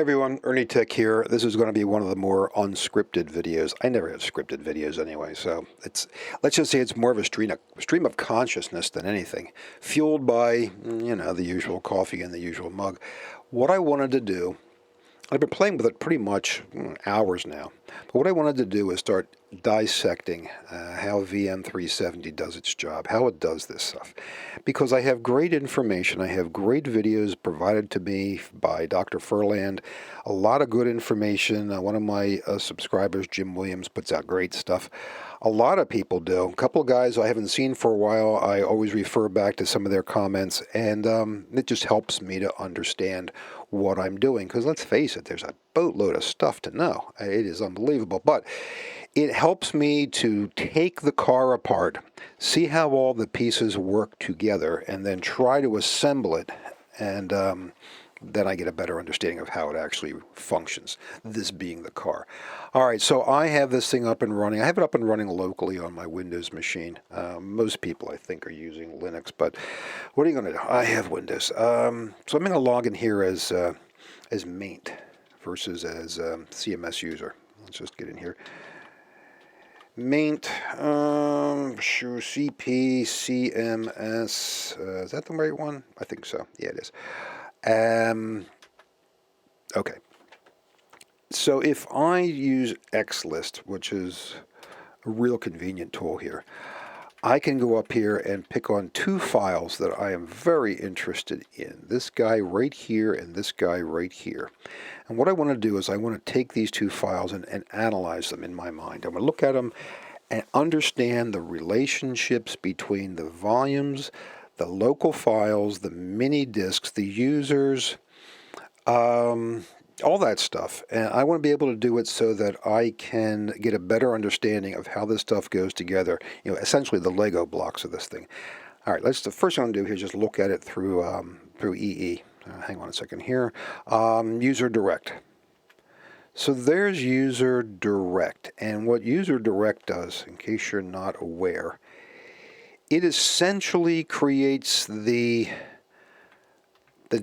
everyone, Ernie Tech here. This is going to be one of the more unscripted videos. I never have scripted videos anyway, so let's just say it's more of a stream of consciousness than anything, fueled by, the usual coffee in the usual mug. What I wanted to do, I've been playing with it pretty much hours now, but what I wanted to do is start dissecting how VM370 does its job, how it does this stuff. Because I have great information, I have great videos provided to me by Dr. Furland, a lot of good information. One of my subscribers, Jim Williams, puts out great stuff. A lot of people do. A couple of guys I haven't seen for a while, I always refer back to some of their comments, and it just helps me to understand what I'm doing. Because let's face it, there's a boatload of stuff to know. It is unbelievable. But it helps me to take the car apart, see how all the pieces work together, and then try to assemble it. And then I get a better understanding of how it actually functions, this being the car. All right, so I have this thing up and running. I have it up and running locally on my Windows machine. Most people, I think, are using Linux, but what are you going to do? I have Windows. So I'm going to log in here as maint versus as CMS user. Let's just get in here. Maint, sure, CP, CMS, is that the right one? I think so. Yeah, it is. Okay. So if I use XList, which is a real convenient tool here, I can go up here and pick on two files that I am very interested in. This guy right here and this guy right here. And what I want to do is I want to take these two files and analyze them in my mind. I'm going to look at them and understand the relationships between the volumes, the local files, the mini disks, the users, all that stuff. And I want to be able to do it so that I can get a better understanding of how this stuff goes together, essentially the Lego blocks of this thing. All right, the first thing I'm going to do here is just look at it through EE. Hang on a second here. User Direct. So there's User Direct. And what User Direct does, in case you're not aware, it essentially creates the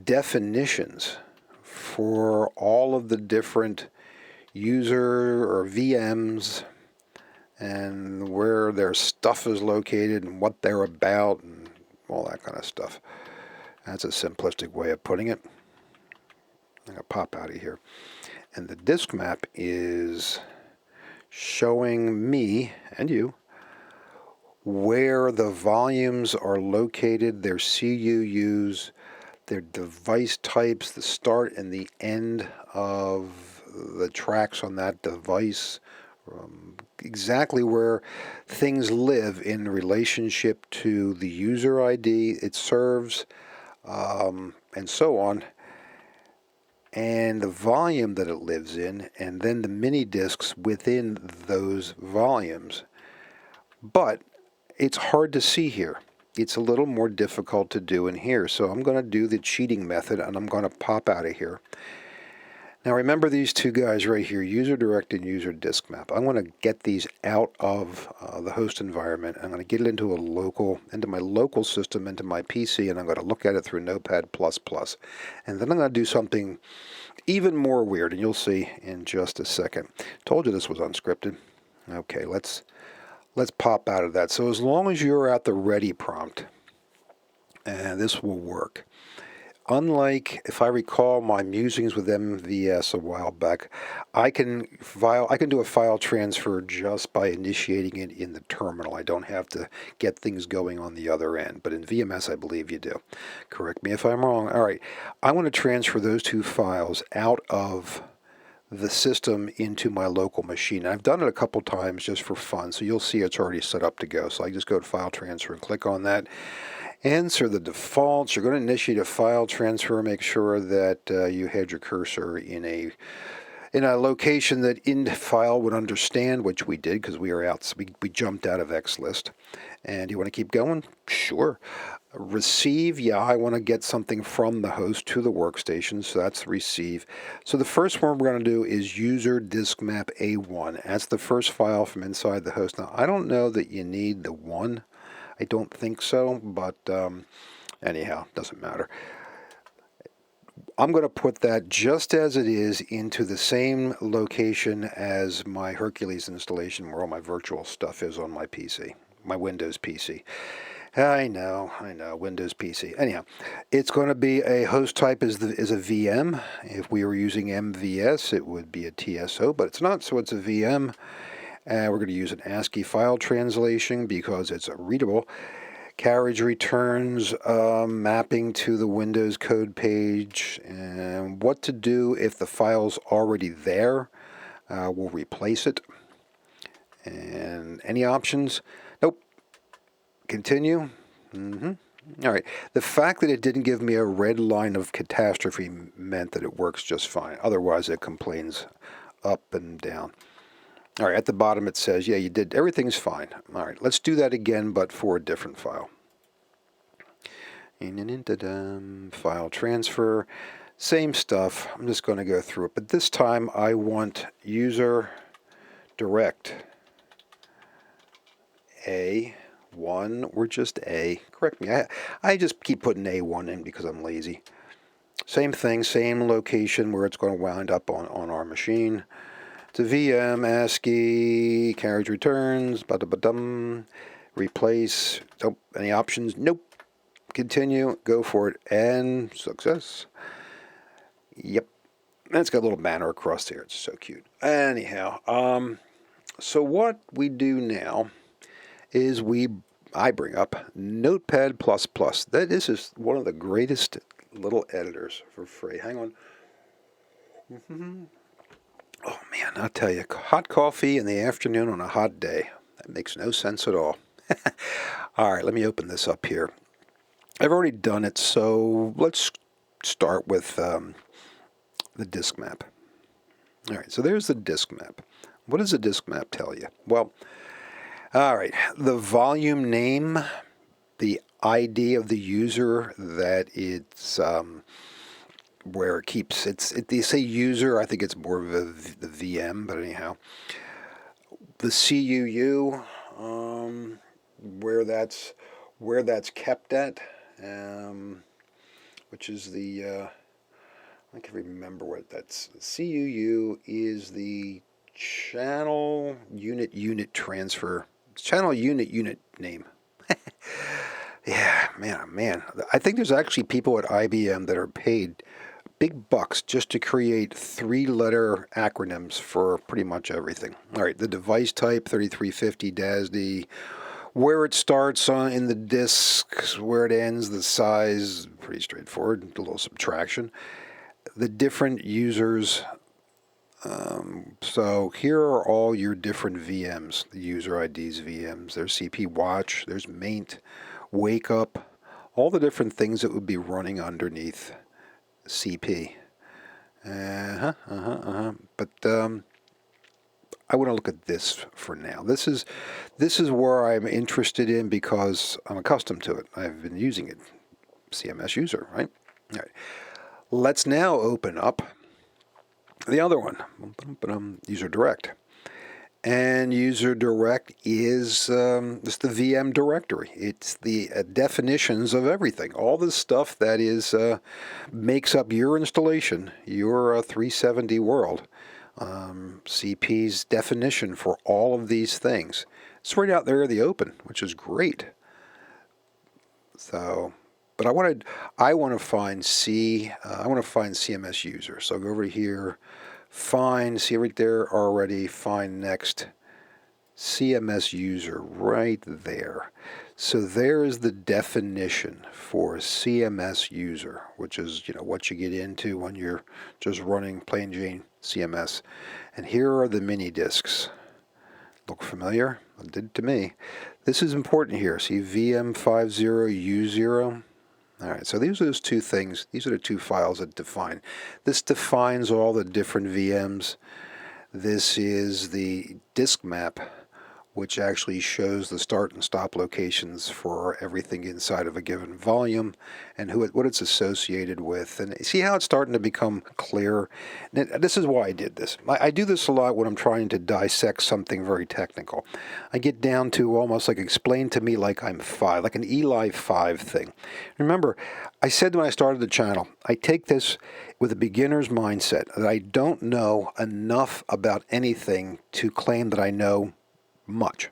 definitions for all of the different user or VMs and where their stuff is located and what they're about and all that kind of stuff. That's a simplistic way of putting it. I'm going to pop out of here. And the disk map is showing me and you where the volumes are located, their CUUs, their device types, the start and the end of the tracks on that device, exactly where things live in relationship to the user ID it serves, and so on, and the volume that it lives in, and then the mini disks within those volumes. But it's hard to see here. It's a little more difficult to do in here. So I'm going to do the cheating method, and I'm going to pop out of here. Now remember these two guys right here, User Direct and User DiskMap. I'm going to get these out of the host environment. I'm going to get it into my local system, into my PC, and I'm going to look at it through Notepad++. And then I'm going to do something even more weird, and you'll see in just a second. Told you this was unscripted. Okay, let's pop out of that. So as long as you're at the ready prompt, this will work. Unlike, if I recall my musings with MVS a while back, I can do a file transfer just by initiating it in the terminal. I don't have to get things going on the other end. But in VMS, I believe you do. Correct me if I'm wrong. All right. I want to transfer those two files out of the system into my local machine. I've done it a couple times just for fun, so you'll see it's already set up to go. So I just go to File Transfer and click on that. Answer the defaults. You're going to initiate a file transfer. Make sure that you had your cursor in a location that IndFile would understand, which we did because we are out. So we jumped out of XList. And you want to keep going? Sure. Receive, yeah, I want to get something from the host to the workstation, so that's receive. So the first one we're going to do is user diskmap A1. That's the first file from inside the host. Now, I don't know that you need the one. I don't think so, but anyhow, doesn't matter. I'm going to put that just as it is into the same location as my Hercules installation where all my virtual stuff is on my PC, my Windows PC. I know, Windows PC. Anyhow, it's going to be a host type is a VM. If we were using MVS, it would be a TSO, but it's not, so it's a VM. We're going to use an ASCII file translation because it's readable. Carriage returns, mapping to the Windows code page, and what to do if the file's already there. We'll replace it. And any options? Nope. Continue. All right. The fact that it didn't give me a red line of catastrophe meant that it works just fine. Otherwise, it complains up and down. All right, at the bottom it says, yeah, you did, everything's fine. All right, let's do that again, but for a different file. File transfer, same stuff. I'm just going to go through it, but this time I want user direct A1 or just A. Correct me, I just keep putting A1 in because I'm lazy. Same thing, same location where it's going to wind up on our machine. It's a VM, ASCII, carriage returns, replace, oh, any options? Nope. Continue, go for it, and success. Yep. And it's got a little banner across here. It's so cute. Anyhow, so what we do now is I bring up Notepad++. This is one of the greatest little editors for free. Hang on. Oh man, I'll tell you, hot coffee in the afternoon on a hot day. That makes no sense at all. All right, let me open this up here. I've already done it, so let's start with the disk map. All right, so there's the disk map. What does the disk map tell you? Well, all right, the volume name, the ID of the user that it's where it keeps they say user, I think it's more of the VM, but anyhow, the CUU, where that's kept at, which is the I can remember what that's. CUU is the channel unit transfer, channel unit name. Yeah, man. I think there's actually people at IBM that are paid big bucks just to create 3-letter acronyms for pretty much everything. All right, the device type, 3350 DASD, where it starts in the disk, where it ends, the size, pretty straightforward, a little subtraction. The different users, so here are all your different VMs, the user IDs, VMs. There's CP Watch, there's Maint, Wake Up, all the different things that would be running underneath CP. But I want to look at this for now. This is where I'm interested in because I'm accustomed to it. I've been using it. CMS user, right? All right. Let's now open up the other one, user direct. And user direct is just the VM directory. It's the definitions of everything. All the stuff that is makes up your installation, your 370 world. CP's definition for all of these things. It's right out there in the open, which is great. So, but I want to find CMS user. So I'll go over here. Find, see right there already, find next CMS user right there. So there is the definition for CMS user, which is, what you get into when you're just running plain Jane CMS. And here are the mini disks. Look familiar? It did to me. This is important here. See VM50U0. All right, so these are those two things. These are the two files that define. This defines all the different VMs. This is the disk map, which actually shows the start and stop locations for everything inside of a given volume and what it's associated with. And see how it's starting to become clear? This is why I did this. I do this a lot when I'm trying to dissect something very technical. I get down to almost like explain to me like I'm 5, like an Eli 5 thing. Remember, I said when I started the channel, I take this with a beginner's mindset, that I don't know enough about anything to claim that I know much.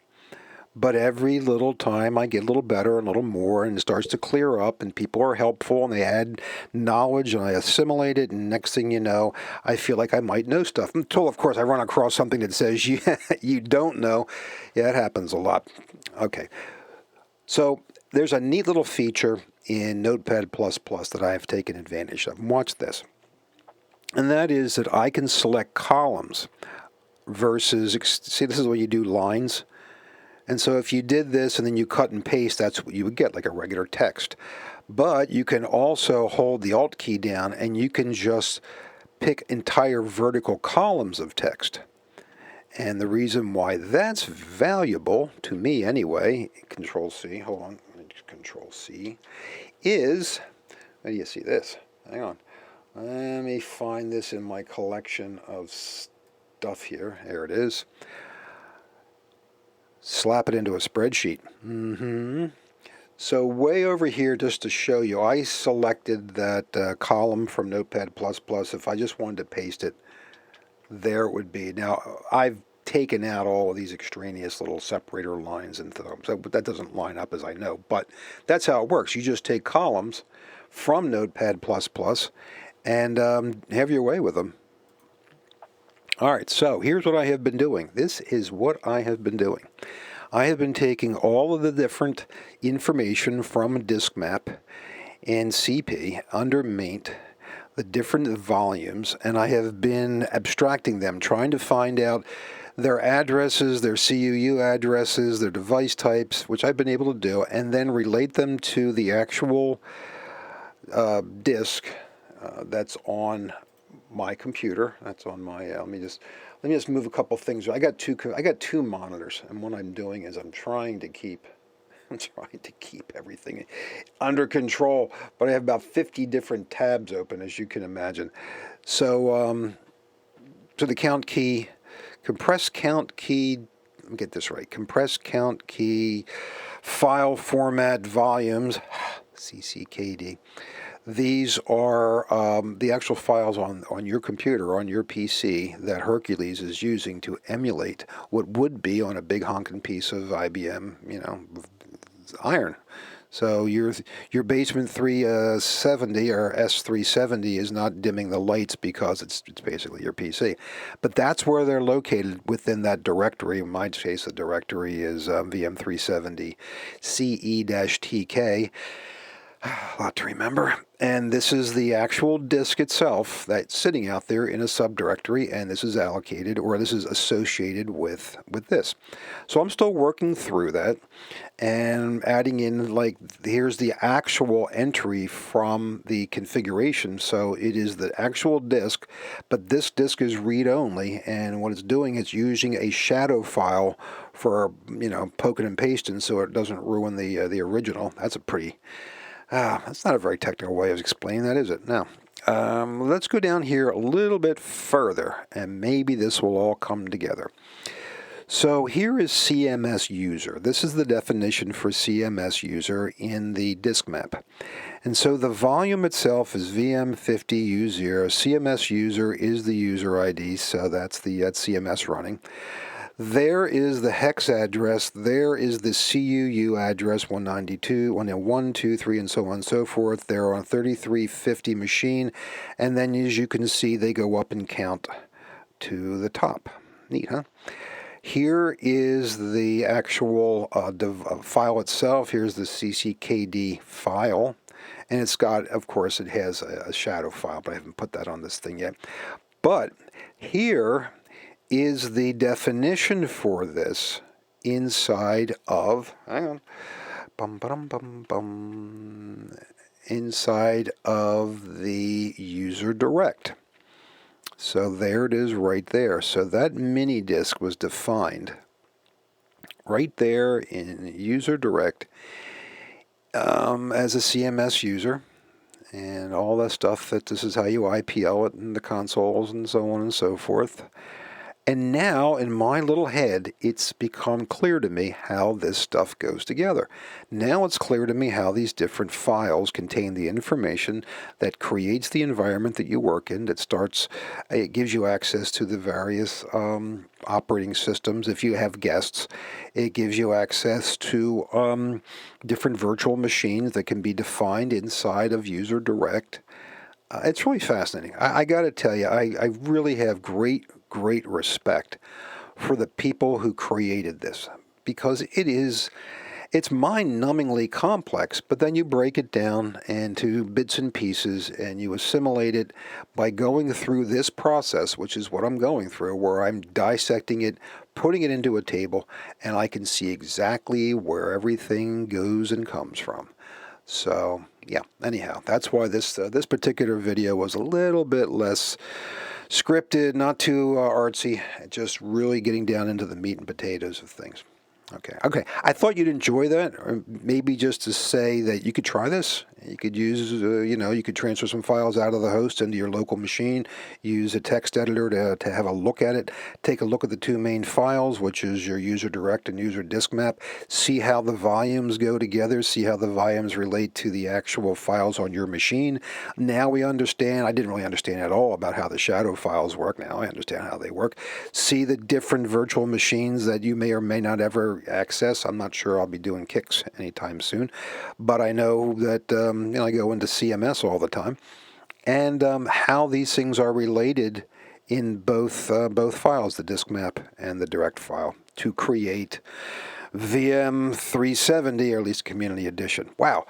But every little time I get a little better and a little more, and it starts to clear up, and people are helpful, and they add knowledge, and I assimilate it, and next thing you know, I feel like I might know stuff. Until, of course, I run across something that says you don't know. Yeah, it happens a lot. Okay. So there's a neat little feature in Notepad++ that I have taken advantage of. Watch this. And that is that I can select columns versus, see, this is where you do lines. And so if you did this and then you cut and paste, that's what you would get, like a regular text. But you can also hold the Alt key down and you can just pick entire vertical columns of text. And the reason why that's valuable, to me anyway, Control C, hold on, Control C, is, where do you see this? Hang on. Let me find this in my collection of stuff here. There it is. Slap it into a spreadsheet. So way over here, just to show you, I selected that column from Notepad++. If I just wanted to paste it, there it would be. Now, I've taken out all of these extraneous little separator lines and stuff, so that doesn't line up, as I know. But that's how it works. You just take columns from Notepad++ and have your way with them. All right, so here's what I have been doing. This is what I have been doing. I have been taking all of the different information from DiskMap and CP under Maint, the different volumes, and I have been abstracting them, trying to find out their addresses, their CUU addresses, their device types, which I've been able to do, and then relate them to the actual disk that's on my computer. That's on my. Let me just move a couple things. I got two monitors, and what I'm doing is I'm trying to keep everything under control. But I have about 50 different tabs open, as you can imagine. So so the count key, compress count key. Let me get this right. Compress count key, file format volumes, CCKD. These are the actual files on your computer, on your PC, that Hercules is using to emulate what would be on a big honking piece of IBM, iron. So your Basement 370 or S370 is not dimming the lights because it's basically your PC. But that's where they're located within that directory. In my case, the directory is VM370 CE-TK. A lot to remember. And this is the actual disk itself that's sitting out there in a subdirectory, and this is allocated, or this is associated with this. So I'm still working through that and adding in, like, here's the actual entry from the configuration. So it is the actual disk, but this disk is read-only, and what it's doing is using a shadow file for, poking and pasting so it doesn't ruin the original. That's a pretty... that's not a very technical way of explaining that, is it? Now, let's go down here a little bit further, and maybe this will all come together. So here is CMS user. This is the definition for CMS user in the DiskMap. And so the volume itself is VM50U0. CMS user is the user ID, so that's CMS running. There is the hex address, there is the CUU address, 192, 1, 2, 3, and so on and so forth. They're on a 3350 machine, and then as you can see, they go up and count to the top. Neat, huh? Here is the actual file itself. Here's the CCKD file, and it's got, of course, it has a shadow file, but I haven't put that on this thing yet. But here is the definition for this inside of, hang on, inside of the USER Direct. So there it is right there. So that mini disk was defined right there in User Direct as a CMS user. And all that stuff, that this is how you IPL it in the consoles and so on and so forth. And now, in my little head, it's become clear to me how this stuff goes together. Now it's clear to me how these different files contain the information that creates the environment that you work in, that starts, it gives you access to the various operating systems. If you have guests, it gives you access to different virtual machines that can be defined inside of User Direct. It's really fascinating. I got to tell you, I really have great respect for the people who created this, because it's mind-numbingly complex, but then you break it down into bits and pieces and you assimilate it by going through this process, which is what I'm going through, where I'm dissecting it, putting it into a table, and I can see exactly where everything goes and comes from. So, yeah, anyhow, that's why this particular video was a little bit less scripted, not too artsy, just really getting down into the meat and potatoes of things. Okay. I thought you'd enjoy that, or maybe just to say that you could try this. You could use, you could transfer some files out of the host into your local machine, use a text editor to have a look at it, take a look at the two main files, which is your User Direct and User DiskMap, see how the volumes go together, see how the volumes relate to the actual files on your machine. Now we understand. I didn't really understand at all about how the shadow files work. Now I understand how they work. See the different virtual machines that you may or may not ever access. I'm not sure I'll be doing kicks anytime soon, but I know that I go into CMS all the time, and how these things are related in both files, the DiskMap and the direct file, to create VM 370, or at least Community Edition. Wow.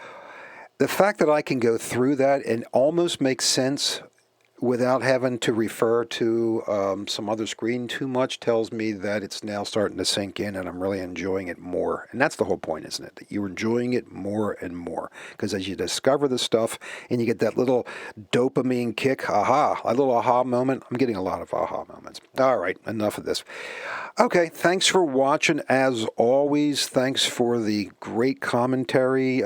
The fact that I can go through that and almost make sense without having to refer to some other screen too much tells me that it's now starting to sink in and I'm really enjoying it more. And that's the whole point, isn't it? That you're enjoying it more and more. Because as you discover the stuff and you get that little dopamine kick, a little aha moment. I'm getting a lot of aha moments. All right, enough of this. Okay, thanks for watching. As always, thanks for the great commentary.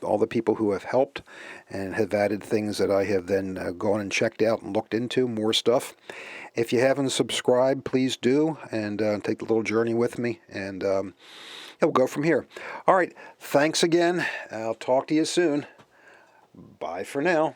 All the people who have helped and have added things that I have then gone and checked out and looked into, more stuff. If you haven't subscribed, please do, and take the little journey with me, and we'll go from here. All right, thanks again. I'll talk to you soon. Bye for now.